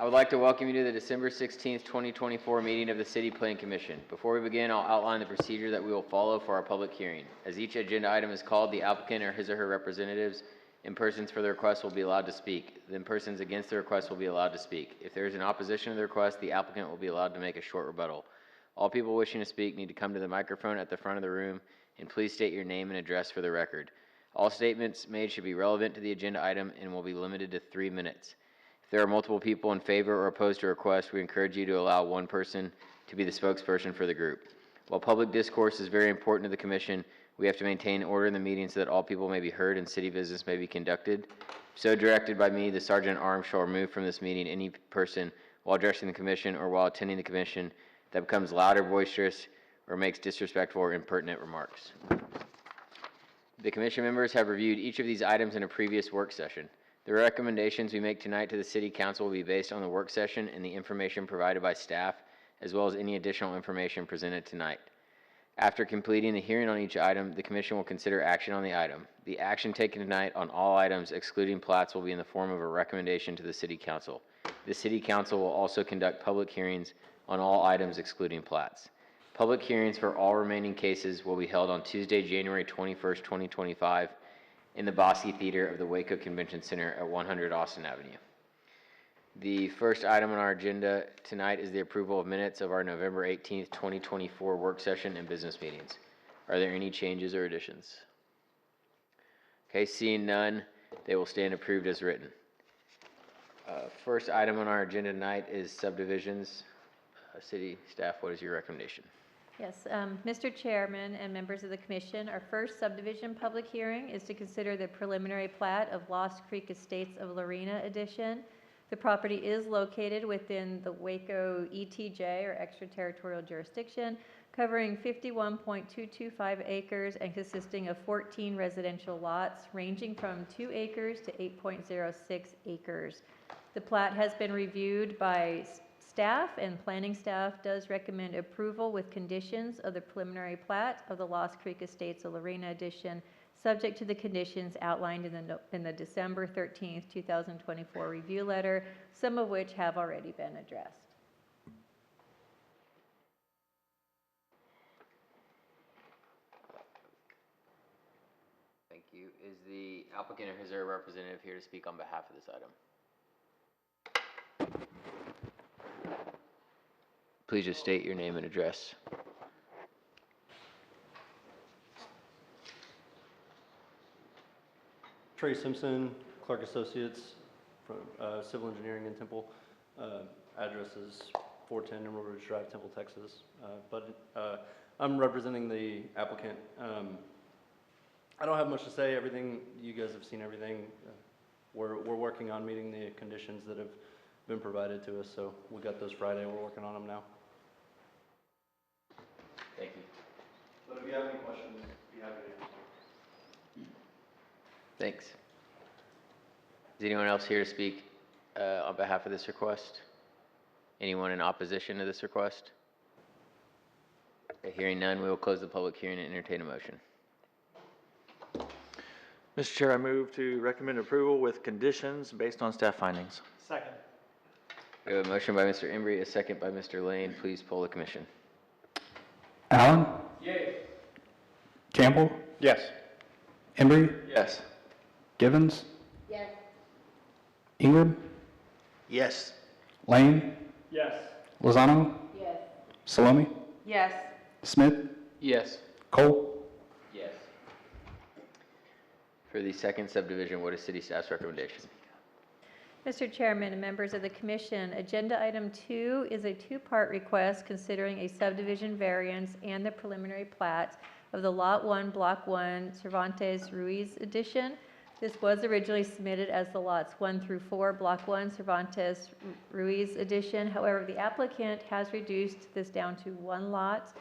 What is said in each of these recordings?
I would like to welcome you to the December 16th, 2024 meeting of the City Planning Commission. Before we begin, I'll outline the procedure that we will follow for our public hearing. As each agenda item is called, the applicant or his or her representatives in persons for the request will be allowed to speak. Then persons against the request will be allowed to speak. If there is an opposition to the request, the applicant will be allowed to make a short rebuttal. All people wishing to speak need to come to the microphone at the front of the room, and please state your name and address for the record. All statements made should be relevant to the agenda item and will be limited to 3 minutes. If there are multiple people in favor or opposed to a request, we encourage you to allow one person to be the spokesperson for the group. While public discourse is very important to the Commission, we have to maintain order in the meeting so that all people may be heard and city business may be conducted. So directed by me, the Sergeant at Arms shall remove from this meeting any person while addressing the Commission or while attending the Commission that becomes loud or boisterous or makes disrespectful or impertinent remarks. The Commission members have reviewed each of these items in a previous work session. The recommendations we make tonight to the City Council will be based on the work session and the information provided by staff, as well as any additional information presented tonight. After completing the hearing on each item, the Commission will consider action on the item. The action taken tonight on all items, excluding plats, will be in the form of a recommendation to the City Council. The City Council will also conduct public hearings on all items excluding plats. Public hearings for all remaining cases will be held on Tuesday, January 21st, 2025, in the Bosque Theater of the Waco Convention Center at 100 Austin Avenue. The first item on our agenda tonight is the approval of minutes of our November 18th, 2024 work session and business meetings. Are there any changes or additions? Okay, seeing none, they will stand approved as written. First item on our agenda tonight is subdivisions. City staff, what is your recommendation? Yes, Mr. Chairman and members of the Commission, our first subdivision public hearing is to consider the preliminary plat of Lost Creek Estates of Lorena Edition. The property is located within the Waco ETJ, or extraterritorial jurisdiction, covering 51.225 acres and consisting of 14 residential lots ranging from 2 acres to 8.06 acres. The plat has been reviewed by staff, and planning staff does recommend approval with conditions of the preliminary plat of the Lost Creek Estates of Lorena Edition, subject to the conditions outlined in the December 13th, 2024 review letter, some of which have already been addressed. Thank you. Is the applicant or his or her representative here to speak on behalf of this item? Please just state your name and address. Trey Simpson, Clark Associates, from Civil Engineering in Temple. Address is 410 Emerald Ridge Drive, Temple, Texas. I'm representing the applicant. I don't have much to say. Everything, you guys have seen everything. We're working on meeting the conditions that have been provided to us, so we got those Friday. We're working on them now. Thank you. But if you have any questions, be happy to answer. Thanks. Is anyone else here to speak on behalf of this request? Anyone in opposition to this request? Okay, hearing none, we will close the public hearing and entertain a motion. Mr. Chair, I move to recommend approval with conditions based on staff findings. Second. We have a motion by Mr. Embry, a second by Mr. Lane. Please poll the commission. Allen? Yay. Campbell? Yes. Embry? Yes. Givens? Yes. Ingram? Yes. Lane? Yes. Lozano? Yes. Salome? Yes. Smith? Yes. Cole? Yes. For the second subdivision, what is city staff's recommendation? Mr. Chairman and members of the Commission, Agenda Item 2 is a two-part request considering a subdivision variance and the preliminary plat of the Lot 1, Block 1, Cervantes Ruiz Edition. This was originally submitted as the Lots 1 through 4, Block 1, Cervantes Ruiz Edition. However, the applicant has reduced this down to one lot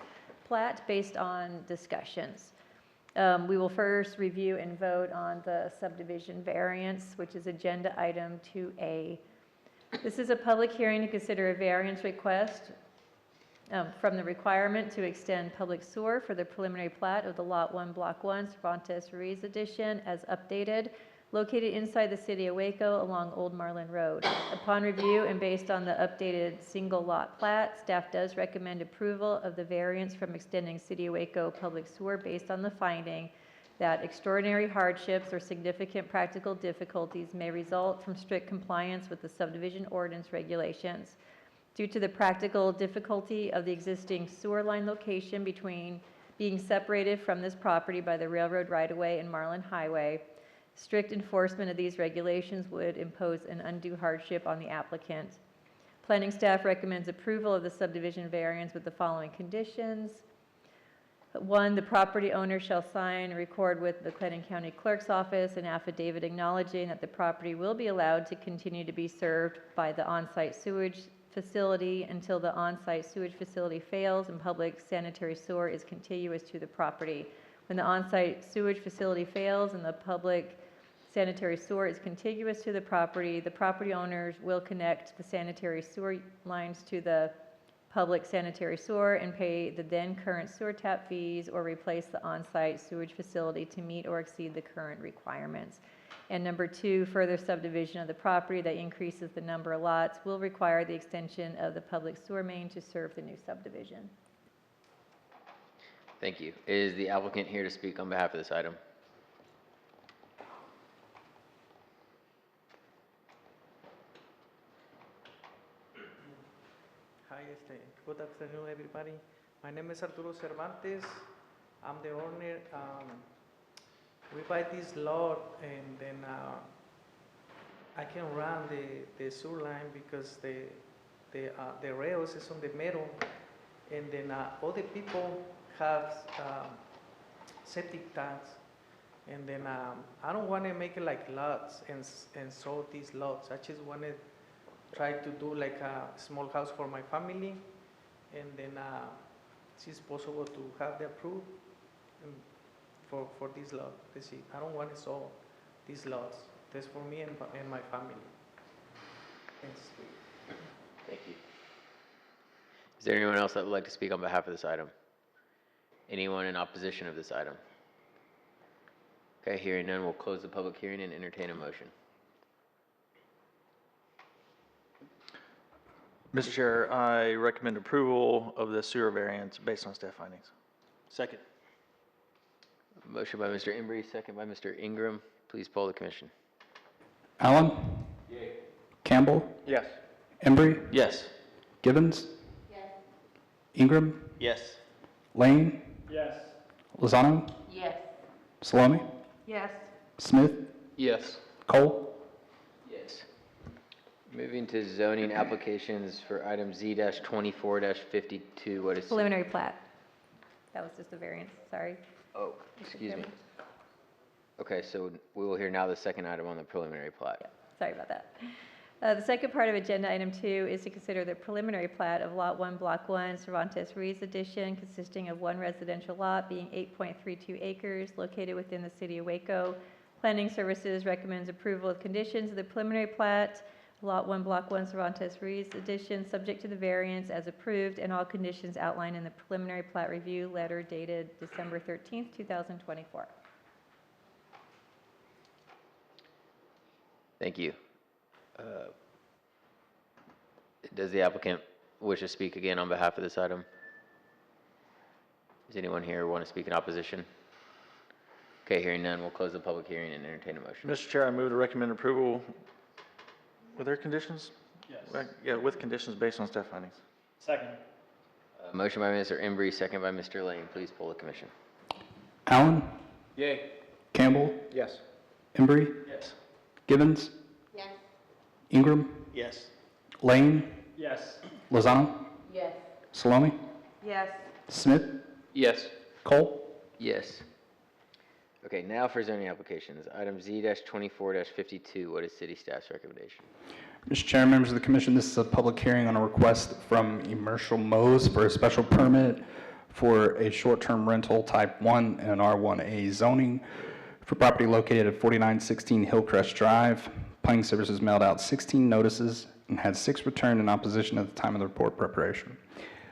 plat based on discussions. We will first review and vote on the subdivision variance, which is Agenda Item 2A. This is a public hearing to consider a variance request from the requirement to extend public sewer for the preliminary plat of the Lot 1, Block 1, Cervantes Ruiz Edition as updated. located inside the city of Waco along Old Marlin Road. Upon review and based on the updated single lot plat, staff does recommend approval of the variance from extending City of Waco public sewer based on the finding that extraordinary hardships or significant practical difficulties may result from strict compliance with the subdivision ordinance regulations. Due to the practical difficulty of the existing sewer line location between being separated from this property by the railroad right-of-way and Marlin Highway, strict enforcement of these regulations would impose an undue hardship on the applicant. Planning staff recommends approval of the subdivision variance with the following conditions. 1, the property owner shall sign and record with the Clinton County Clerk's Office an affidavit acknowledging that the property will be allowed to continue to be served by the on-site sewage facility until the on-site sewage facility fails and public sanitary sewer is contiguous to the property. When the on-site sewage facility fails and the public sanitary sewer is contiguous to the property owners will connect the sanitary sewer lines to the public sanitary sewer and pay the then current sewer tap fees or replace the on-site sewage facility to meet or exceed the current requirements. And number 2, further subdivision of the property that increases the number of lots will require the extension of the public sewer main to serve the new subdivision. Thank you. Is the applicant here to speak on behalf of this item? Hi, good afternoon, everybody. My name is Arturo Cervantes. I'm the owner. We buy this lot, and then I can run the sewer line because the rails is on the middle, and then other people have septic tanks, and then I don't want to make it like lots and sold these lots. I just want to try to do like a small house for my family, and then it's possible to have the approved for this lot. I don't want to sell these lots. That's for me and my family. Thanks. Thank you. Is there anyone else that would like to speak on behalf of this item? Anyone in opposition of this item? Okay, hearing none, we'll close the public hearing and entertain a motion. Mr. Chair, I recommend approval of the sewer variance based on staff findings. Second. Motion by Mr. Embry, second by Mr. Ingram. Please poll the commission. Allen? Campbell? Yes. Embry? Yes. Givens? Ingram? Yes. Lane? Yes. Lozano? Yes. Salome? Yes. Smith? Yes. Cole? Yes. Moving to zoning applications for item Z-24-52, what is? Preliminary plat. That was just a variance, sorry. Oh, excuse me. Okay, so we will hear now the second item on the preliminary plat. Sorry about that. The second part of agenda item 2 is to consider the preliminary plat of Lot 1, Block 1, Cervantes Ruiz Edition, consisting of one residential lot being 8.32 acres located within the city of Waco. Planning Services recommends approval of conditions of the preliminary plat, Lot 1, Block 1, Cervantes Ruiz Edition, subject to the variance as approved and all conditions outlined in the preliminary plat review letter dated December 13th, 2024. Thank you. Does the applicant wish to speak again on behalf of this item? Does anyone here want to speak in opposition? Okay, hearing none, we'll close the public hearing and entertain a motion. Mr. Chair, I move to recommend approval. Were there conditions? Yes. Yeah, with conditions based on staff findings. Second. Motion by Mr. Embry, second by Mr. Lane. Please poll the commission. Allen? Yay. Campbell? Yes. Embry? Yes. Givens? Ingram? Yes. Lane? Yes. Lozano? Yes. Salome? Yes. Smith? Yes. Cole? Yes. Okay, now for zoning applications. Item Z-24-52, what is city staff's recommendation? Mr. Chair, members of the commission, this is a public hearing on a request from Emershall Mose for a special permit for a short-term rental type 1 and R1A zoning for property located at 4916 Hillcrest Drive. Planning Services mailed out 16 notices and had 6 returned in opposition at the time of the report preparation.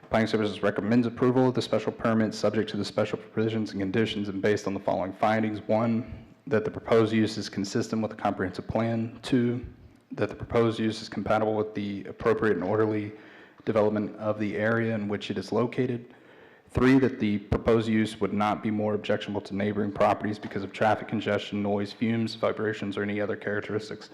Planning Services recommends approval of the special permit subject to the special provisions and conditions and based on the following findings. 1, that the proposed use is consistent with the comprehensive plan. 2, that the proposed use is compatible with the appropriate and orderly development of the area in which it is located. 3, that the proposed use would not be more objectionable to neighboring properties because of traffic congestion, noise, fumes, vibrations, or any other characteristics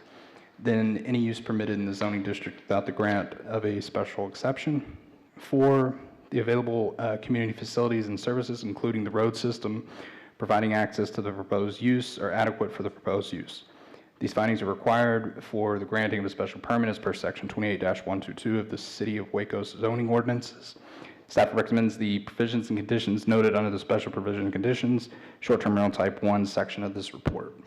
than any use permitted in the zoning district without the grant of a special exception. 4, the available community facilities and services, including the road system, providing access to the proposed use are adequate for the proposed use. These findings are required for the granting of a special permit as per section 28-122 of the City of Waco's zoning ordinances. Staff recommends the provisions and conditions noted under the special provision and conditions, short-term rental type 1 section of this report.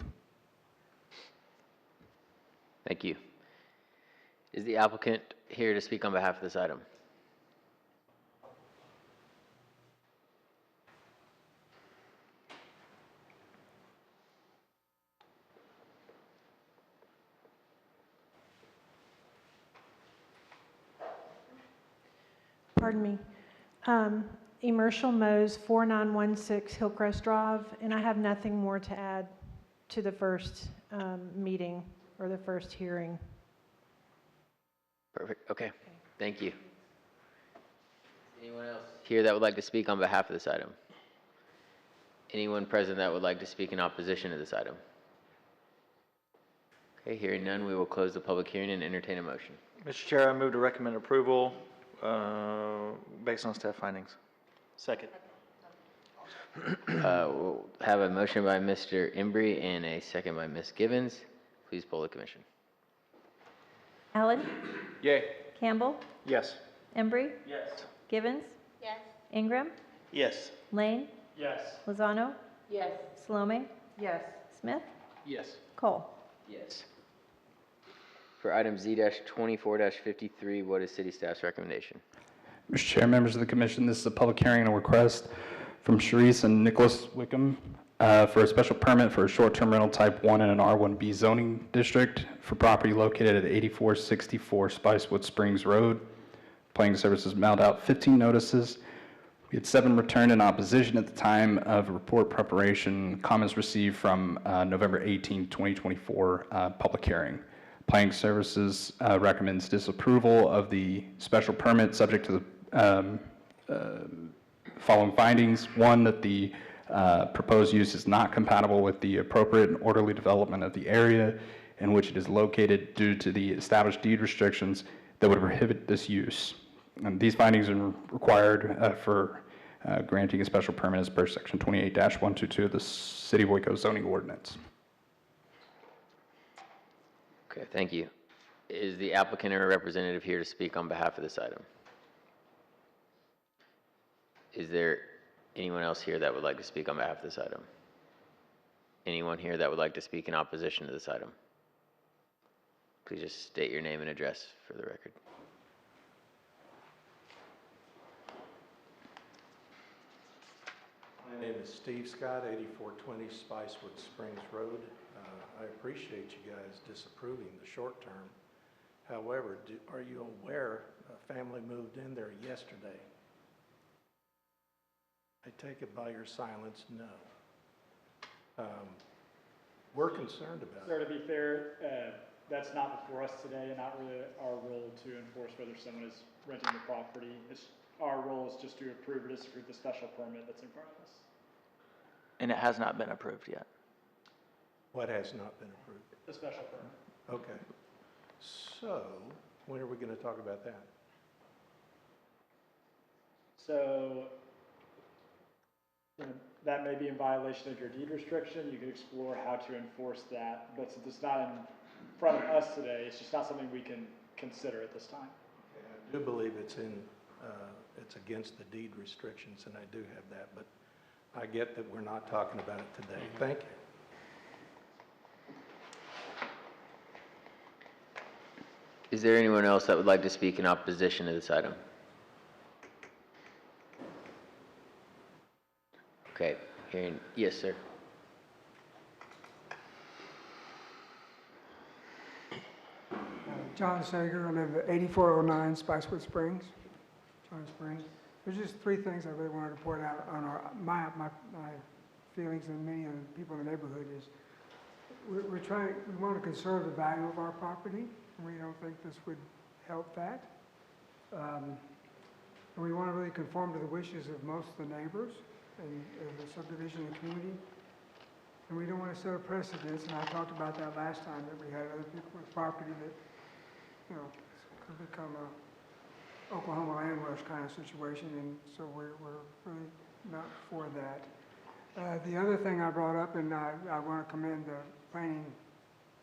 Thank you. Is the applicant here to speak on behalf of this item? Pardon me. Emershall Mose, 4916 Hillcrest Drive, and I have nothing more to add to the first meeting or the first hearing. Perfect, okay, thank you. Anyone else here that would like to speak on behalf of this item? Anyone present that would like to speak in opposition to this item? Okay, hearing none, we will close the public hearing and entertain a motion. Mr. Chair, I move to recommend approval based on staff findings. Second. We'll have a motion by Mr. Embry and a second by Ms. Gibbons. Please poll the commission. Allen? Yay. Campbell? Yes. Embry? Yes. Gibbons? Yes. Ingram? Yes. Lane? Yes. Lozano? Yes. Salome? Yes. Smith? Yes. Cole? Yes. For item Z-24-53, what is city staff's recommendation? Mr. Chair, members of the commission, this is a public hearing and a request from Sharice and Nicholas Wickham for a special permit for a short-term rental type 1 in an R1B zoning district for property located at 8464 Spicewood Springs Road. Planning Services mailed out 15 notices. We had 7 returned in opposition at the time of report preparation. Comments received from November 18, 2024 public hearing. Planning Services recommends disapproval of the special permit subject to the following findings. 1, that the proposed use is not compatible with the appropriate and orderly development of the area in which it is located due to the established deed restrictions that would prohibit this use. And these findings are required for granting a special permit as per section 28-122 of the City of Waco zoning ordinance. Okay, thank you. Is the applicant or representative here to speak on behalf of this item? Is there anyone else here that would like to speak on behalf of this item? Anyone here that would like to speak in opposition to this item? Please just state your name and address for the record. My name is Steve Scott, 8420 Spicewood Springs Road. I appreciate you guys disapproving the short term. However, are you aware a family moved in there yesterday? I take it by your silence, no. We're concerned about Sir, it. to be fair, that's not before us today and not really our role to enforce whether someone is renting the property. Our role is just to approve or disapprove the special permit that's in front of us. And it has not been approved yet. What has not been approved? The special permit. Okay. So, when are we going to talk about that? So, that may be in violation of your deed restriction. You could explore how to enforce that. But since it's not in front of us today, it's just not something we can consider at this time. I do believe it's against the deed restrictions, and I do have that, but I get that we're not talking about it today. Thank you. Is there anyone else that would like to speak in opposition to this item? Okay, hearing, yes, sir. John Sager, I live at 8409 Spicewood Springs, John Springs. There's just 3 things I really wanted to point out on my feelings and many of the people in the neighborhood is, we're trying, we want to conserve the value of our property, and we don't think this would help that. And we want to really conform to the wishes of most of the neighbors and the subdivision and community. And we don't want to set a precedence, and I talked about that last time, that we had other people with property that, you know, could become a Oklahoma land rush kind of situation, and so we're really not for that. The other thing I brought up, and I want to commend the planning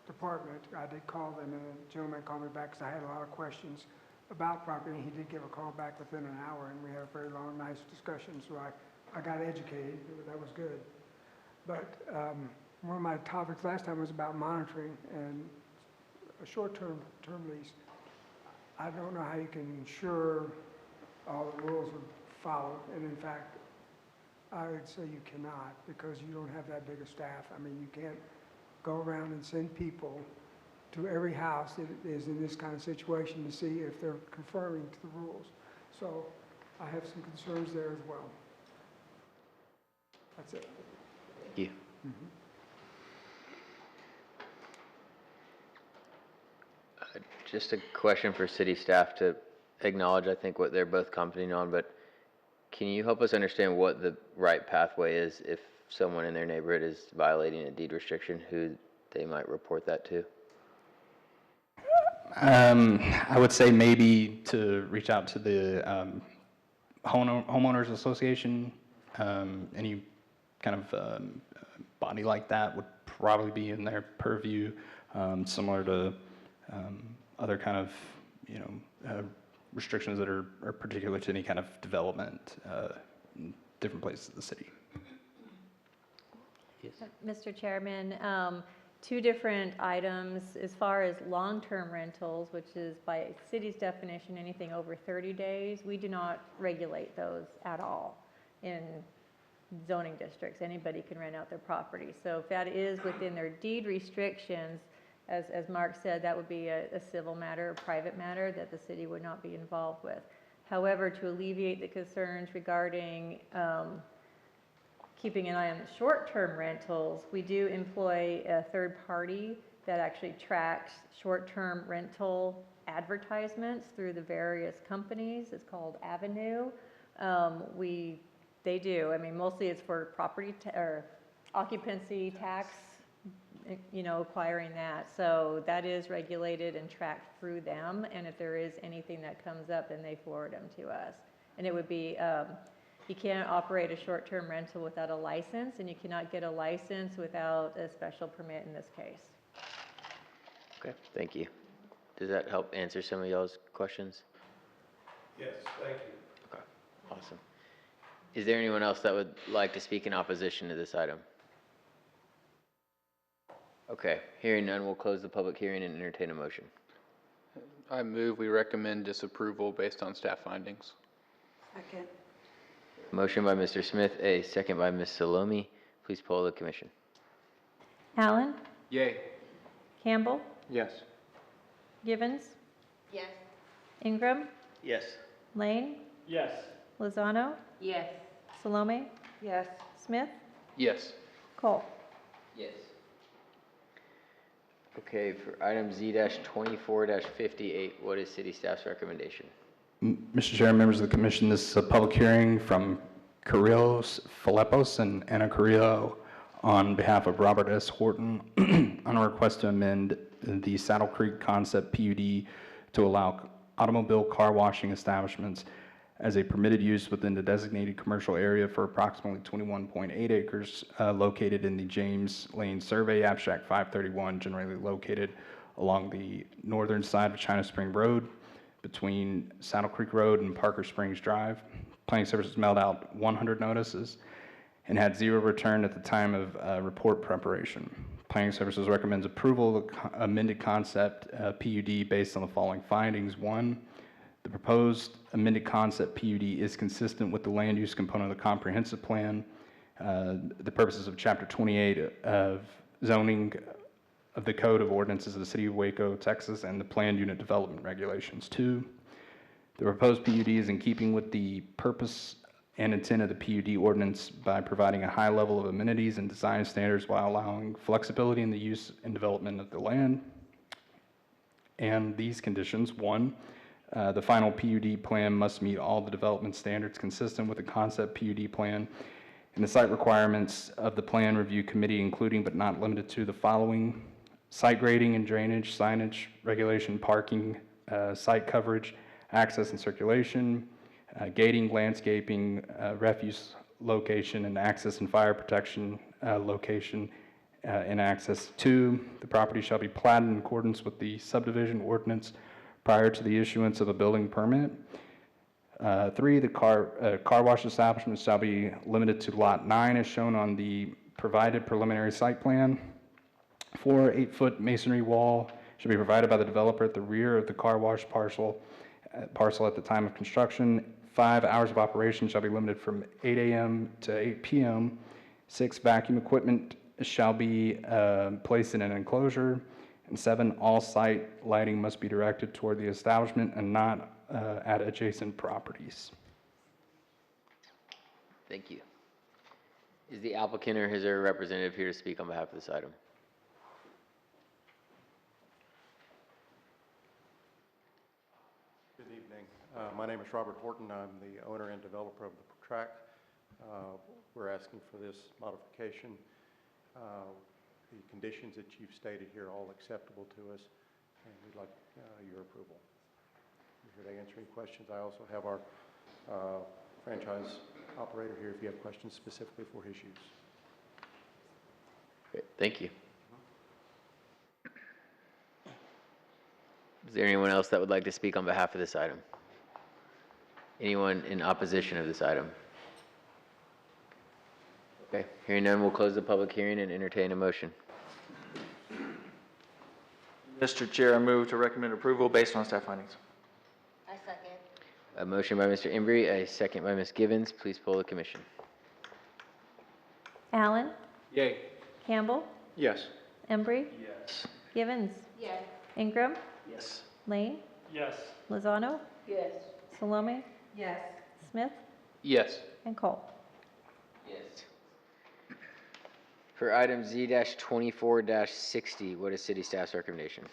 department, I did call them, and the gentleman called me back because I had a lot of questions about property, and he did give a call back within an hour, and we had a very long, nice discussion, so I got educated. That was good. But one of my topics last time was about monitoring and a short-term lease. I don't know how you can ensure all the rules are followed, and in fact, I would say you cannot, because you don't have that big a staff. I mean, you can't go around and send people to every house that is in this kind of situation to see if they're conforming to the rules. So I have some concerns there as well. That's it. Thank you. Just a question for city staff to acknowledge, I think, what they're both commenting on, but can you help us understand what the right pathway is if someone in their neighborhood is violating a deed restriction, who they might report that to? I would say maybe to reach out to the homeowners association. Any kind of body like that would probably be in their purview, similar to other kind of, restrictions that are particular to any kind of development in different places of the city. Mr. Chairman, two different items. As far as long-term rentals, which is by city's definition, anything over 30 days, we do not regulate those at all in zoning districts. Anybody can rent out their property. So if that is within their deed restrictions, as Mark said, that would be a civil matter, a private matter that the city would not be involved with. However, to alleviate the concerns regarding keeping an eye on the short-term rentals, we do employ a third party that actually tracks short-term rental advertisements through the various companies. It's called Avenue. They do. I mean, mostly it's for property or occupancy tax, acquiring that. So that is regulated and tracked through them. And if there is anything that comes up, then they forward them to us. And it would be, you can't operate a short-term rental without a license, and you cannot get a license without a special permit in this case. Okay, thank you. Does that help answer some of y'all's questions? Yes, thank you. Okay, awesome. Is there anyone else that would like to speak in opposition to this item? Okay, hearing none, we'll close the public hearing and entertain a motion. I move we recommend disapproval based on staff findings. Second. Motion by Mr. Smith, a second by Ms. Salome. Please poll the commission. Allen? Yay. Campbell? Yes. Givens? Yes. Ingram? Yes. Lane? Yes. Lozano? Yes. Salome? Yes. Smith? Yes. Cole? Yes. Okay, for item Z-24-58, what is city staff's recommendation? Mr. Chair, members of the commission, this is a public hearing from Carrillos Filipos and Anna Carrillo on behalf of Robert S. Horton on a request to amend the Saddle Creek Concept PUD to allow automobile car washing establishments as a permitted use within the designated commercial area for approximately 21.8 acres located in the James Lane Survey, Abstract 531, generally located along the northern side of China Spring Road between Saddle Creek Road and Parker Springs Drive. Planning Services mailed out 100 notices and had 0 return at the time of report preparation. Planning Services recommends approval of the amended concept PUD based on the following findings. 1, the proposed amended concept PUD is consistent with the land use component of the comprehensive plan, the purposes of Chapter 28 of zoning of the Code of Ordinances of the City of Waco, Texas, and the Planned Unit Development Regulations. 2, the proposed PUD is in keeping with the purpose and intent of the PUD ordinance by providing a high level of amenities and design standards while allowing flexibility in the use and development of the land. And these conditions: one, the final PUD plan must meet all the development standards consistent with the concept PUD plan and the site requirements of the Plan Review Committee, including but not limited to the following: site grading and drainage, signage, regulation, parking, site coverage, access and circulation, gating, landscaping, refuse location, and access and fire protection location and access. 2, the property shall be platted in accordance with the subdivision ordinance prior to the issuance of a building permit. 3, the car wash establishment shall be limited to Lot 9 as shown on the provided preliminary site plan. 4, 8-foot masonry wall should be provided by the developer at the rear of the car wash parcel at the time of construction. 5, hours of operation shall be limited from 8 a.m. to 8 p.m. 6, vacuum equipment shall be placed in an enclosure. And 7, all site lighting must be directed toward the establishment and not at adjacent properties. Thank you. Is the applicant or his or her representative here to speak on behalf of this item? Good evening. My name is Robert Horton. I'm the owner and developer of the tract. We're asking for this modification. The conditions that you've stated here are all acceptable to us, and we'd like your approval. We're here to answer any questions. I also have our franchise operator here if you have questions specifically for his use. Great, thank you. Is there anyone else that would like to speak on behalf of this item? Anyone in opposition of this item? Okay, hearing none, we'll close the public hearing and entertain a motion. Mr. Chair, I move to recommend approval based on staff findings. I second. A motion by Mr. Embry, a second by Ms. Givens. Please poll the commission. Allen? Yay. Campbell? Yes. Embry? Yes. Givens? Yes. Ingram? Yes. Lane? Yes. Lozano? Yes. Salome? Yes. Smith? Yes. And Cole. Yes. For item Z-24-60, what is city staff's recommendation?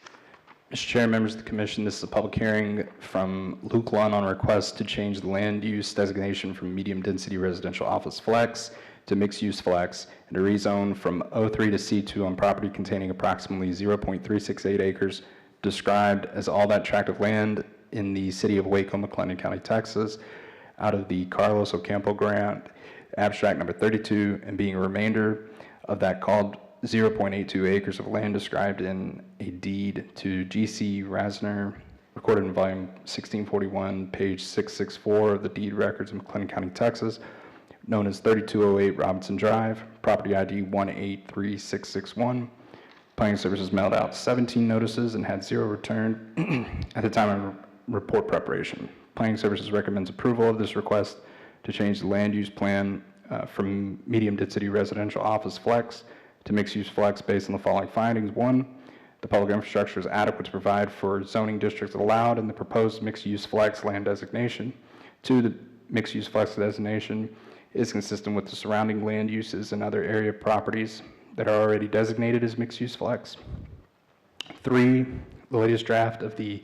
Mr. Chair, members of the commission, this is a public hearing from Luke Lunn on request to change the land use designation from medium-density residential office flex to mixed-use flex and to rezone from O3 to C2 on property containing approximately 0.368 acres described as all that tract of land in the city of Waco, McLennan County, Texas, out of the Carlos Ocampo grant, abstract number 32, and being a remainder of that called 0.82 acres of land described in a deed to G.C. Rasner, recorded in volume 1641, page 664 of the deed records in McLennan County, Texas, known as 3208 Robinson Drive, property ID 183661. Planning Services mailed out 17 notices and had 0 returned at the time of report preparation. Planning Services recommends approval of this request to change the land use plan from medium-density residential office flex to mixed-use flex based on the following findings. 1, the public infrastructure is adequate to provide for zoning districts allowed in the proposed mixed-use flex land designation. 2, the mixed-use flex designation is consistent with the surrounding land uses and other area properties that are already designated as mixed-use flex. 3, the latest draft of the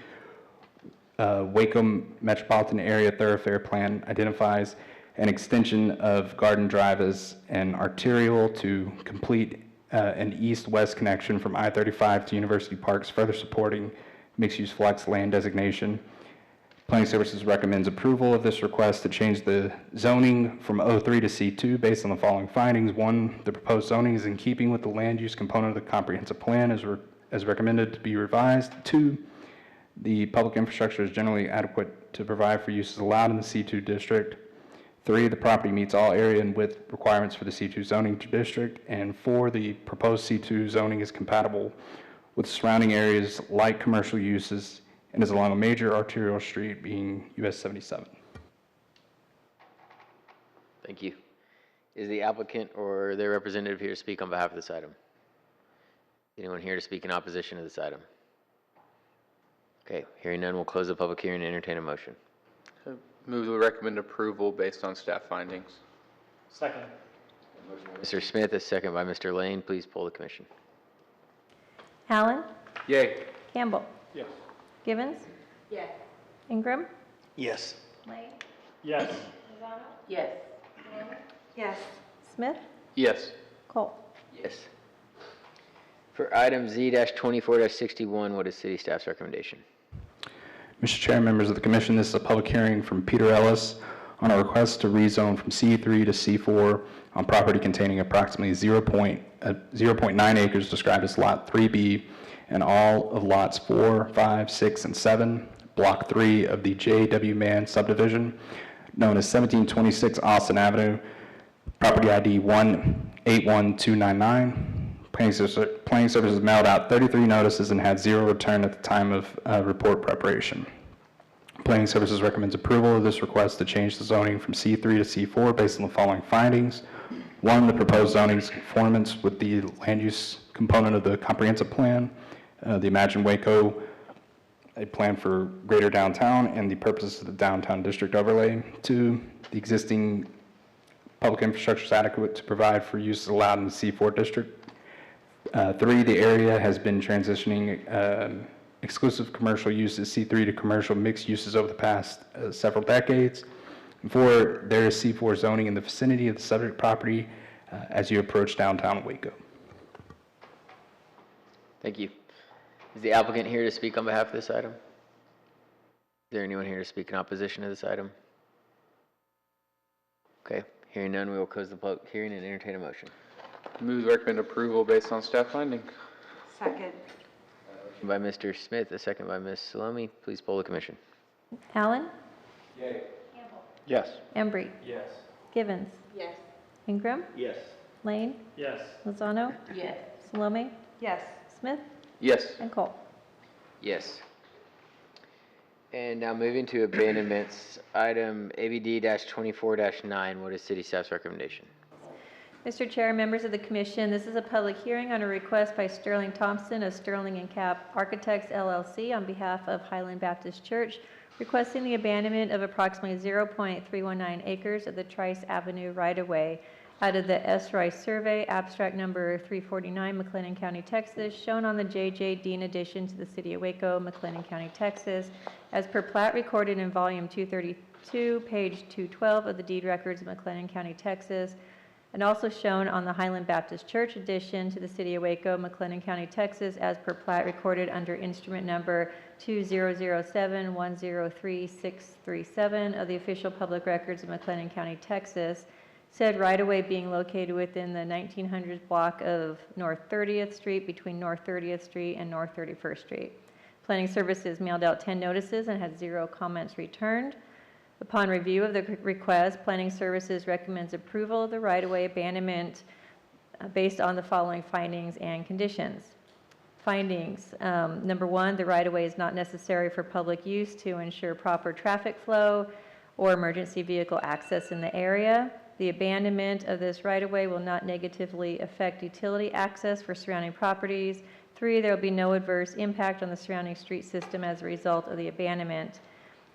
Waco Metropolitan Area Thoroughfare Plan identifies an extension of Garden Drive as an arterial to complete an east-west connection from I-35 to University Parks, further supporting mixed-use flex land designation. Planning Services recommends approval of this request to change the zoning from O3 to C2 based on the following findings. 1, the proposed zoning is in keeping with the land use component of the comprehensive plan as recommended to be revised. 2, the public infrastructure is generally adequate to provide for uses allowed in the C2 district. 3, the property meets all area and width requirements for the C2 zoning district. And 4, the proposed C2 zoning is compatible with surrounding areas like commercial uses and is along a major arterial street being US 77. Thank you. Is the applicant or their representative here to speak on behalf of this item? Anyone here to speak in opposition to this item? Okay, hearing none, we'll close the public hearing and entertain a motion. Move we recommend approval based on staff findings. Second. Mr. Smith, a second by Mr. Lane. Please poll the commission. Allen? Yay. Campbell? Yes. Givens? Yes. Ingram? Yes. Lane? Yes. Lozano? Yes. Yes. Smith? Yes. Cole? Yes. For item Z-24-61, what is city staff's recommendation? Mr. Chair, members of the commission, this is a public hearing from Peter Ellis on a request to rezone from C3 to C4 on property containing approximately 0.9 acres described as Lot 3B and all of lots 4, 5, 6, and 7, Block 3 of the J.W. Mann subdivision, known as 1726 Austin Avenue, property ID 181299. Planning Services mailed out 33 notices and had 0 return at the time of report preparation. Planning Services recommends approval of this request to change the zoning from C3 to C4 based on the following findings. 1, the proposed zoning is in conformance with the land use component of the comprehensive plan, the Imagine Waco, a plan for greater downtown, and the purposes of the downtown district overlay. 2, the existing public infrastructure is adequate to provide for uses allowed in the C4 district. 3, the area has been transitioning exclusive commercial uses, C3 to commercial mixed uses over the past several decades. And 4, there is C4 zoning in the vicinity of the subject property as you approach downtown Waco. Thank you. Is the applicant here to speak on behalf of this item? Is there anyone here to speak in opposition to this item? Okay, hearing none, we will close the public hearing and entertain a motion. Move we recommend approval based on staff finding. Second. Motion by Mr. Smith, a second by Ms. Salome. Please poll the commission. Allen? Yay. Campbell? Yes. Embry? Yes. Givens? Yes. Ingram? Yes. Lane? Yes. Lozano? Yes. Salome? Yes. Smith? Yes. And Cole? Yes. And now moving to abandonments, item ABD-24-9, what is city staff's recommendation? Mr. Chair, members of the commission, this is a public hearing on a request by Sterling Thompson of Sterling and Cap Architects LLC on behalf of Highland Baptist Church, requesting the abandonment of approximately 0.319 acres of the Trice Avenue right-of-way out of the S. Rice Survey, abstract number 349, McLennan County, Texas, shown on the J.J. Dean addition to the City of Waco, McLennan County, Texas, as per plat recorded in volume 232, page 212 of the deed records of McLennan County, Texas, and also shown on the Highland Baptist Church addition to the City of Waco, McLennan County, Texas, as per plat recorded under instrument number 2007103637 of the official public records of McLennan County, Texas, said right-of-way being located within the 1900s block of North 30th Street between North 30th Street and North 31st Street. Planning Services mailed out 10 notices and had 0 comments returned. Upon review of the request, Planning Services recommends approval of the right-of-way abandonment based on the following findings and conditions. Findings, number 1, the right-of-way is not necessary for public use to ensure proper traffic flow or emergency vehicle access in the area. The abandonment of this right-of-way will not negatively affect utility access for surrounding properties. 3, there will be no adverse impact on the surrounding street system as a result of the abandonment.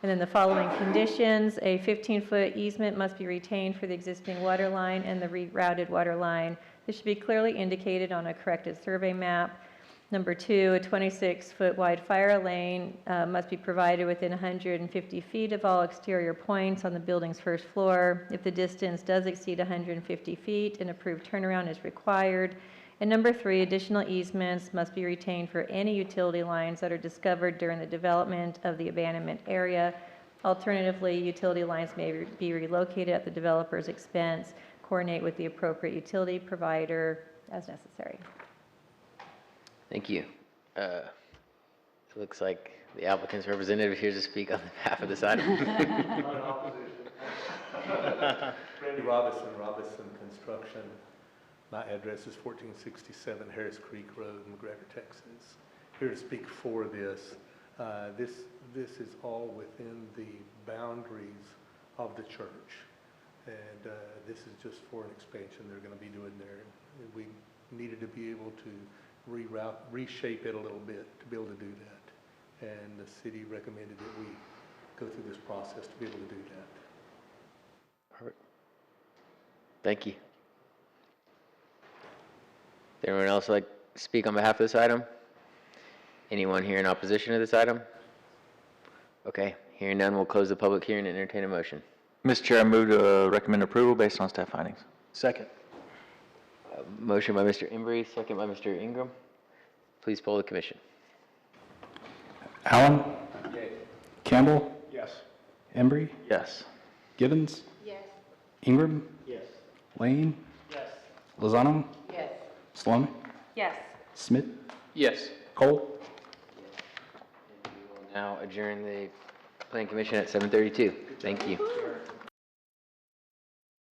And then the following conditions, a 15-foot easement must be retained for the existing water line and the rerouted water line. This should be clearly indicated on a corrected survey map. Number 2, a 26-foot wide fire lane must be provided within 150 feet of all exterior points on the building's first floor. If the distance does exceed 150 feet, an approved turnaround is required. And number 3, additional easements must be retained for any utility lines that are discovered during the development of the abandonment area. Alternatively, utility lines may be relocated at the developer's expense. Coordinate with the appropriate utility provider as necessary. Thank you. It looks like the applicant's representative here to speak on behalf of this item. Randy Robinson, Robinson Construction. My address is 1467 Harris Creek Road, McGregor, Texas. Here to speak for this. This is all within the boundaries of the church. And this is just for an expansion they're going to be doing there. We needed to be able to reshape it a little bit to be able to do that. And the city recommended that we go through this process to be able to do that. Perfect. Thank you. Does anyone else like to speak on behalf of this item? Anyone here in opposition to this item? Okay, hearing none, we'll close the public hearing and entertain a motion. Mr. Chair, I move to recommend approval based on staff findings. Second. Motion by Mr. Embry, second by Mr. Ingram. Please poll the commission. Allen? Campbell? Yes. Embry? Yes. Givens? Yes. Ingram? Yes. Lane? Yes. Lozano? Yes. Sloan? Yes. Smith? Yes. Cole? Now adjourn the Plan Commission at 7:32. Thank you.